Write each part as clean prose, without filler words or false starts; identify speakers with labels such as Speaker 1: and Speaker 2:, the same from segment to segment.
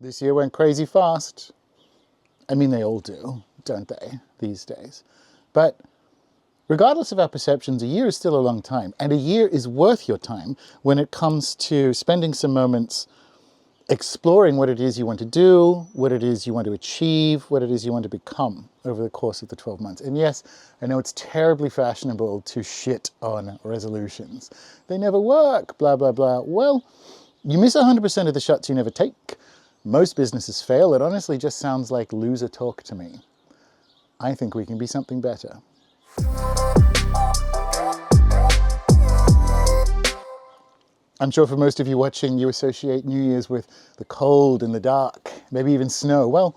Speaker 1: This year went crazy fast. I mean, they all do, don't they, these days? But regardless of our perceptions, a year is still a long time, and a year is worth your time when it comes to spending some moments exploring what it is you want to do, what it is you want to achieve, what it is you want to become over the course of the 12 months. And yes, I know it's terribly fashionable to shit on resolutions. They never work, blah, blah, blah. Well, you miss 100% of the shots you never take. Most businesses fail. It honestly just sounds like loser talk to me. I think we can be something better. I'm sure for most of you watching, you associate New Year's with the cold and the dark, maybe even snow. Well,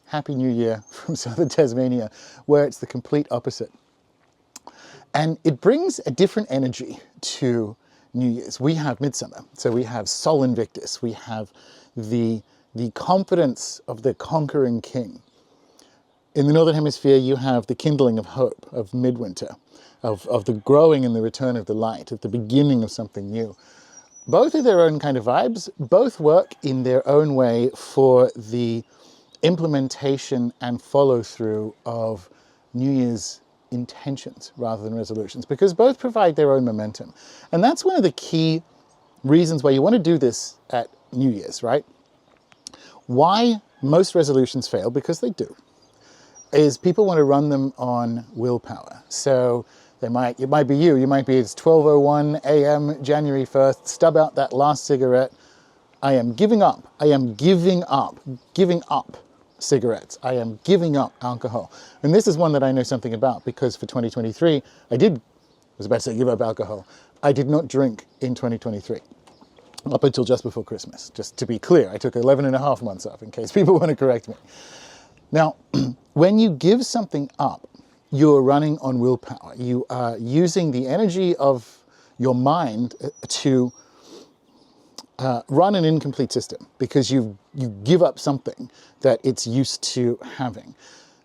Speaker 1: Happy New Year from southern Tasmania, where it's the complete opposite. And it brings a different energy to New Year's. We have Midsummer, so we have Sol Invictus, we have the confidence of the conquering king. In the Northern Hemisphere, you have the kindling of hope, of midwinter, of the growing and the return of the light, of the beginning of something new. Both are their own kind of vibes, both work in their own way for the implementation and follow-through of New Year's intentions rather than resolutions, because both provide their own momentum. And that's one of the key reasons why you want to do this at New Year's, right? Why most resolutions fail, because they do, is people want to run them on willpower. So it might be you might be, it's 12:01 a.m. January 1st, stub out that last cigarette. I am giving up cigarettes. I am giving up alcohol. And this is one that I know something about, because for 2023, I was about to say give up alcohol. I did not drink in 2023, up until just before Christmas. Just to be clear, I took 11 and a half months off, in case people want to correct me. Now, when you give something up, you're running on willpower. You are using the energy of your mind to run an incomplete system, because you give up something that it's used to having.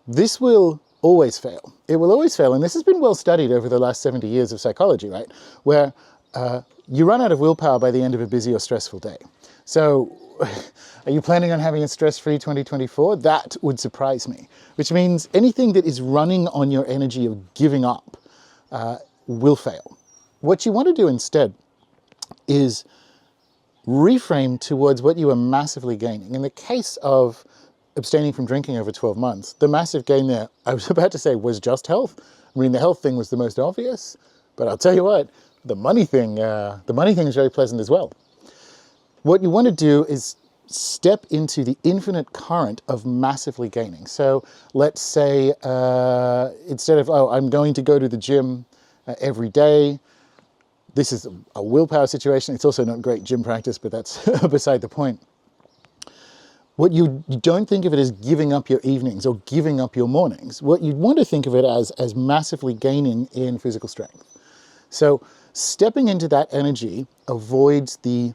Speaker 1: This will always fail. It will always fail, and this has been well studied over the last 70 years of psychology, right? Where you run out of willpower by the end of a busy or stressful day. So are you planning on having a stress-free 2024? That would surprise me, which means anything that is running on your energy of giving up will fail. What you want to do instead is reframe towards what you are massively gaining. In the case of abstaining from drinking over 12 months, the massive gain there, I was about to say, was just health. I mean, the health thing was the most obvious, but I'll tell you what, the money thing is very pleasant as well. What you want to do is step into the infinite current of massively gaining. So let's say instead of, oh, I'm going to go to the gym every day, this is a willpower situation. It's also not great gym practice, but that's beside the point. What you don't think of it as giving up your evenings or giving up your mornings. What you'd want to think of it as massively gaining in physical strength. So stepping into that energy avoids the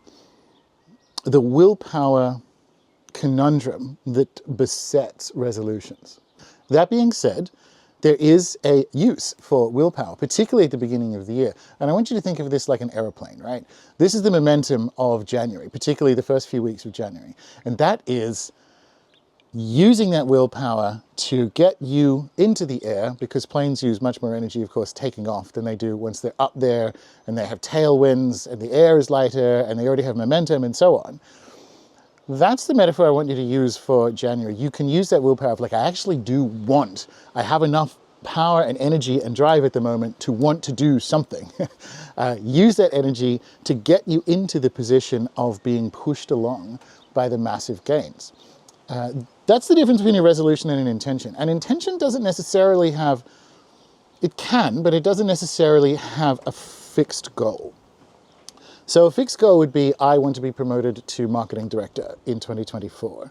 Speaker 1: willpower conundrum that besets resolutions. That being said, there is a use for willpower, particularly at the beginning of the year. And I want you to think of this like an aeroplane, right? This is the momentum of January, particularly the first few weeks of January. And that is using that willpower to get you into the air, because planes use much more energy, of course, taking off than they do once they're up there and they have tailwinds and the air is lighter and they already have momentum and so on. That's the metaphor I want you to use for January. You can use that willpower of like, I actually do want, I have enough power and energy and drive at the moment to want to do something. Use that energy to get you into the position of being pushed along by the massive gains. That's the difference between a resolution and an intention. An intention doesn't necessarily have, it can, but it doesn't necessarily have a fixed goal. So a fixed goal would be, I want to be promoted to marketing director in 2024.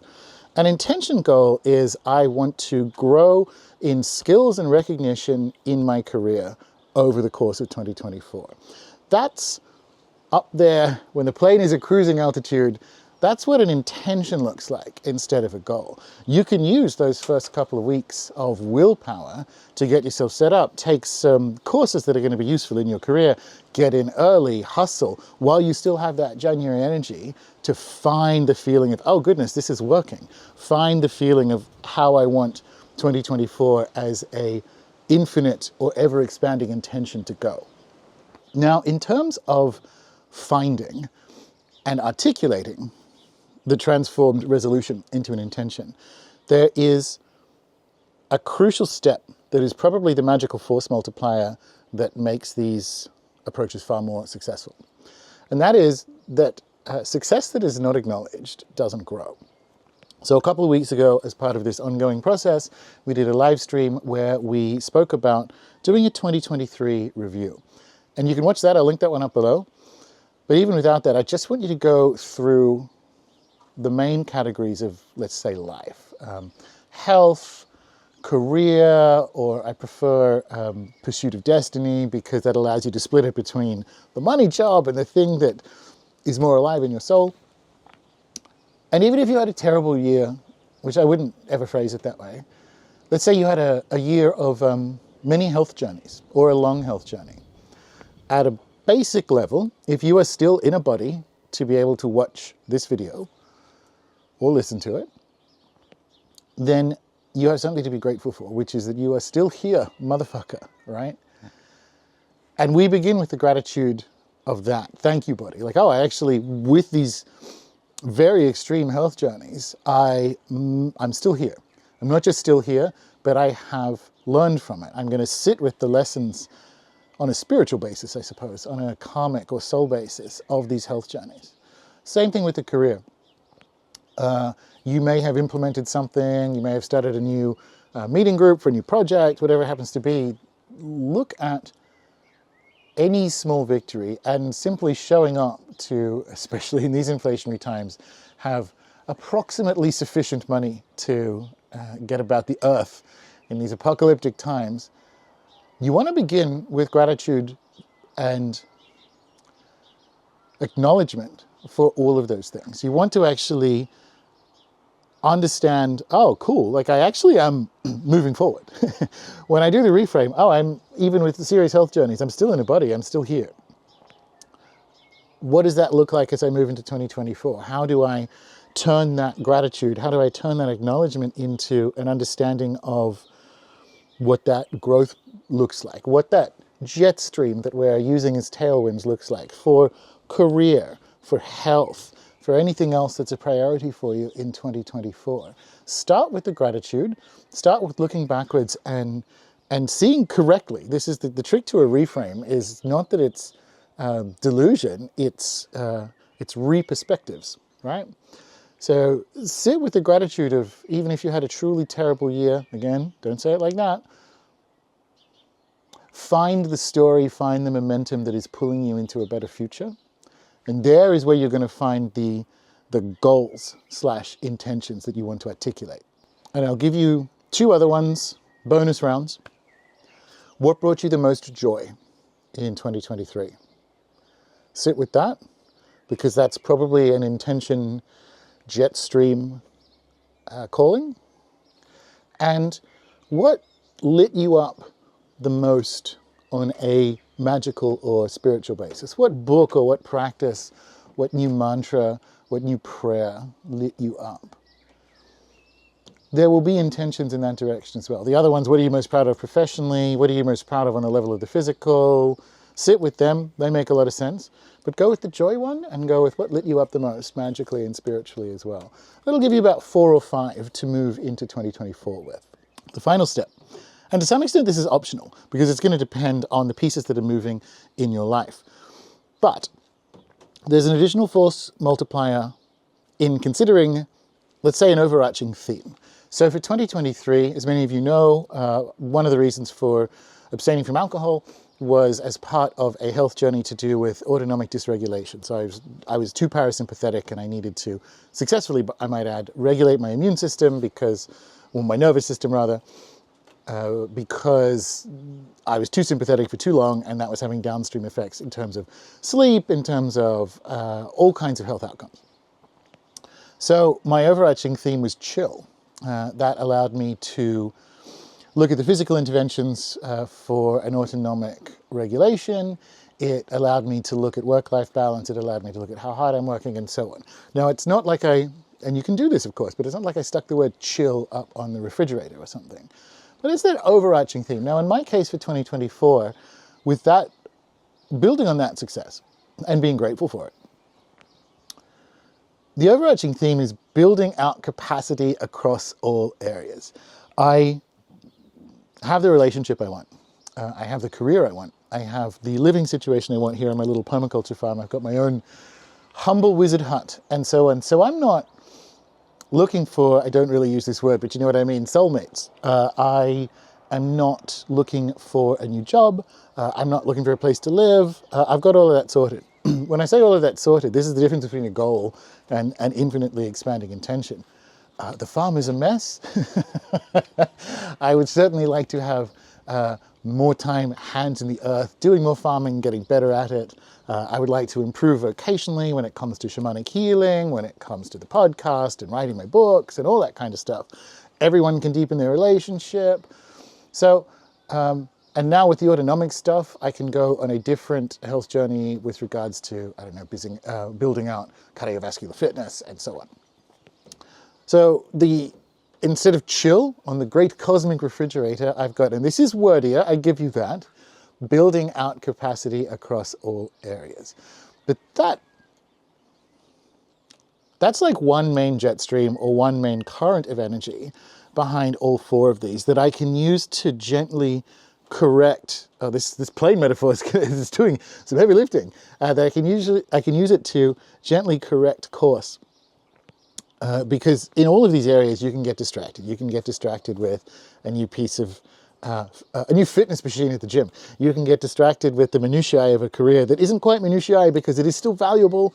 Speaker 1: An intention goal is, I want to grow in skills and recognition in my career over the course of 2024. That's up there when the plane is at cruising altitude. That's what an intention looks like instead of a goal. You can use those first couple of weeks of willpower to get yourself set up, take some courses that are going to be useful in your career, get in early, hustle, while you still have that January energy to find the feeling of, oh goodness, this is working. Find the feeling of how I want 2024 as a infinite or ever expanding intention to go. Now, in terms of finding and articulating the transformed resolution into an intention, there is a crucial step that is probably the magical force multiplier that makes these approaches far more successful. And that is that success that is not acknowledged doesn't grow. So a couple of weeks ago, as part of this ongoing process, we did a live stream where we spoke about doing a 2023 review. And you can watch that, I'll link that one up below. But even without that, I just want you to go through the main categories of, let's say, life. Health, career, or I prefer pursuit of destiny, because that allows you to split it between the money job and the thing that is more alive in your soul. And even if you had a terrible year, which I wouldn't ever phrase it that way, let's say you had a year of many health journeys or a long health journey. At a basic level, if you are still in a body to be able to watch this video or listen to it, then you have something to be grateful for, which is that you are still here, motherfucker, right? And we begin with the gratitude of that. Thank you, body. Like, oh, I actually, with these very extreme health journeys, I'm still here. I'm not just still here, but I have learned from it. I'm going to sit with the lessons on a spiritual basis, I suppose, on a karmic or soul basis of these health journeys. Same thing with the career. You may have implemented something, you may have started a new meeting group for a new project, whatever it happens to be. Look at any small victory and simply showing up to, especially in these inflationary times, have approximately sufficient money to get about the earth in these apocalyptic times. You want to begin with gratitude and acknowledgement for all of those things. You want to actually understand, oh, cool, like I actually am moving forward. When I do the reframe, oh, I'm, even with the serious health journeys, I'm still in a body, I'm still here. What does that look like as I move into 2024? How do I turn that gratitude, how do I turn that acknowledgement into an understanding of what that growth looks like, what that jet stream that we're using as tailwinds looks like for career, for health, for anything else that's a priority for you in 2024. Start with the gratitude, start with looking backwards and seeing correctly. This is the trick to a reframe, is not that it's delusion, it's re-perspectives, right? So sit with the gratitude of, even if you had a truly terrible year, again, don't say it like that, find the story, find the momentum that is pulling you into a better future. And there is where you're going to find the goals / intentions that you want to articulate. And I'll give you 2 other ones, bonus rounds. What brought you the most joy in 2023? Sit with that, because that's probably an intention jet stream calling. And what lit you up the most on a magical or spiritual basis? What book or what practice, what new mantra, what new prayer lit you up? There will be intentions in that direction as well. The other ones, what are you most proud of professionally? What are you most proud of on the level of the physical? Sit with them, they make a lot of sense. But go with the joy one and go with what lit you up the most, magically and spiritually as well. That'll give you about 4 or 5 to move into 2024 with. The final step. And to some extent, this is optional, because it's going to depend on the pieces that are moving in your life. But there's an additional force multiplier in considering, let's say, an overarching theme. So for 2023, as many of you know, one of the reasons for abstaining from alcohol was as part of a health journey to do with autonomic dysregulation. So I was too parasympathetic, and I needed to successfully, I might add, regulate my immune system or my nervous system rather, because I was too sympathetic for too long, and that was having downstream effects in terms of sleep, in terms of all kinds of health outcomes. So my overarching theme was chill. That allowed me to look at the physical interventions for an autonomic regulation It allowed me to look at work-life balance. It allowed me to look at how hard I'm working and so on. Now, it's not like and you can do this, of course, but it's not like I stuck the word chill up on the refrigerator or something. But it's that overarching theme. Now, in my case for 2024, with that, building on that success and being grateful for it, the overarching theme is building out capacity across all areas. I have the relationship I want. I have the career I want. I have the living situation I want here on my little permaculture farm. I've got my own humble wizard hut and so on. So I'm not looking for, I don't really use this word, but you know what I mean, soulmates. I am not looking for a new job. I'm not looking for a place to live. I've got all of that sorted. When I say all of that sorted, this is the difference between a goal and an infinitely expanding intention. The farm is a mess. I would certainly like to have more time, hands in the earth, doing more farming, getting better at it. I would like to improve vocationally when it comes to shamanic healing, when it comes to the podcast and writing my books and all that kind of stuff. Everyone can deepen their relationship. So, and now with the autonomic stuff, I can go on a different health journey with regards to, I don't know, building out cardiovascular fitness and so on. So instead of chill on the great cosmic refrigerator, I've got, and this is wordier, I give you that, building out capacity across all areas. But that's like one main jet stream or one main current of energy behind all four of these that I can use to gently correct, this plane metaphor is doing some heavy lifting, that I can use it to gently correct course. Because in all of these areas, you can get distracted. You can get distracted with a new piece of, a new fitness machine at the gym. You can get distracted with the minutiae of a career that isn't quite minutiae because it is still valuable,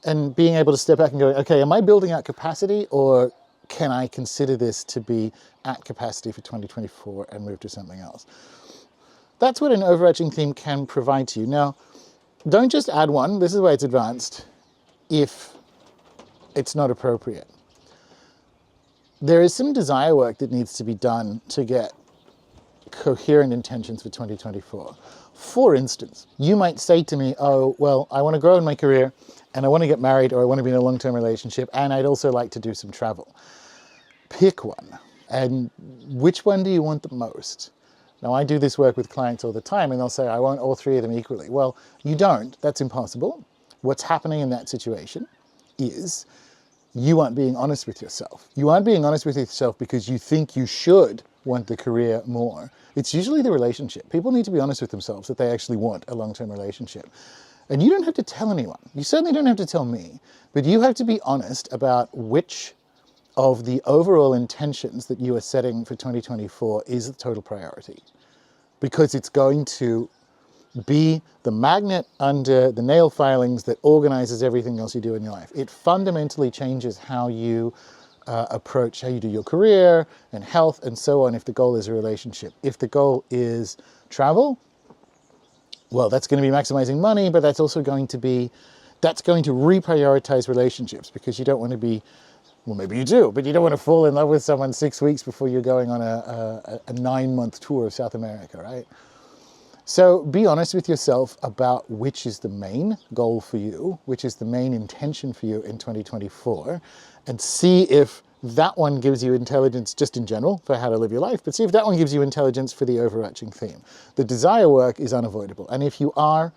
Speaker 1: and being able to step back and go, okay, am I building out capacity, or can I consider this to be at capacity for 2024 and move to something else? That's what an overarching theme can provide to you. Now, don't just add one. This is why it's advanced. If it's not appropriate. There is some desire work that needs to be done to get coherent intentions for 2024. For instance, you might say to me, oh, well, I want to grow in my career and I want to get married, or I want to be in a long-term relationship, and I'd also like to do some travel. Pick one. And which one do you want the most? Now, I do this work with clients all the time, and they'll say, I want all three of them equally. Well, you don't. That's impossible. What's happening in that situation is you aren't being honest with yourself. You aren't being honest with yourself because you think you should want the career more. It's usually the relationship. People need to be honest with themselves that they actually want a long-term relationship. And you don't have to tell anyone. You certainly don't have to tell me, but you have to be honest about which of the overall intentions that you are setting for 2024 is the total priority. Because it's going to be the magnet under the nail filings that organizes everything else you do in your life. It fundamentally changes how you approach, how you do your career and health and so on if the goal is a relationship. If the goal is travel, well, that's going to be maximizing money, but that's also going to reprioritize relationships, because you don't want to be, well, maybe you do, but you don't want to fall in love with someone 6 weeks before you're going on a 9-month tour of South America, right? So be honest with yourself about which is the main goal for you, which is the main intention for you in 2024, and see if that one gives you intelligence just in general for how to live your life, but see if that one gives you intelligence for the overarching theme. The desire work is unavoidable, and if you are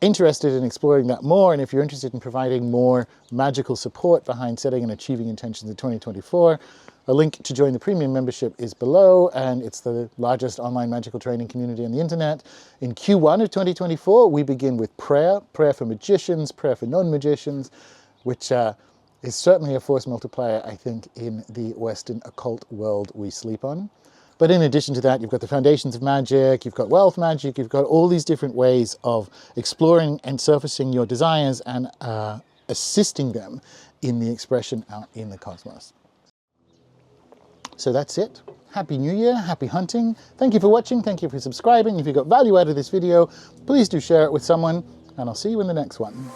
Speaker 1: interested in exploring that more, and if you're interested in providing more magical support behind setting and achieving intentions in 2024, a link to join the premium membership is below, and it's the largest online magical training community on the internet. In Q1 of 2024, we begin with prayer for magicians, prayer for non-magicians, which is certainly a force multiplier, I think, in the Western occult world we sleep on. But in addition to that, you've got the foundations of magic, you've got wealth magic, you've got all these different ways of exploring and surfacing your desires and assisting them in the expression out in the cosmos. So that's it. Happy New Year, happy hunting. Thank you for watching, thank you for subscribing. If you got value out of this video, please do share it with someone, and I'll see you in the next one.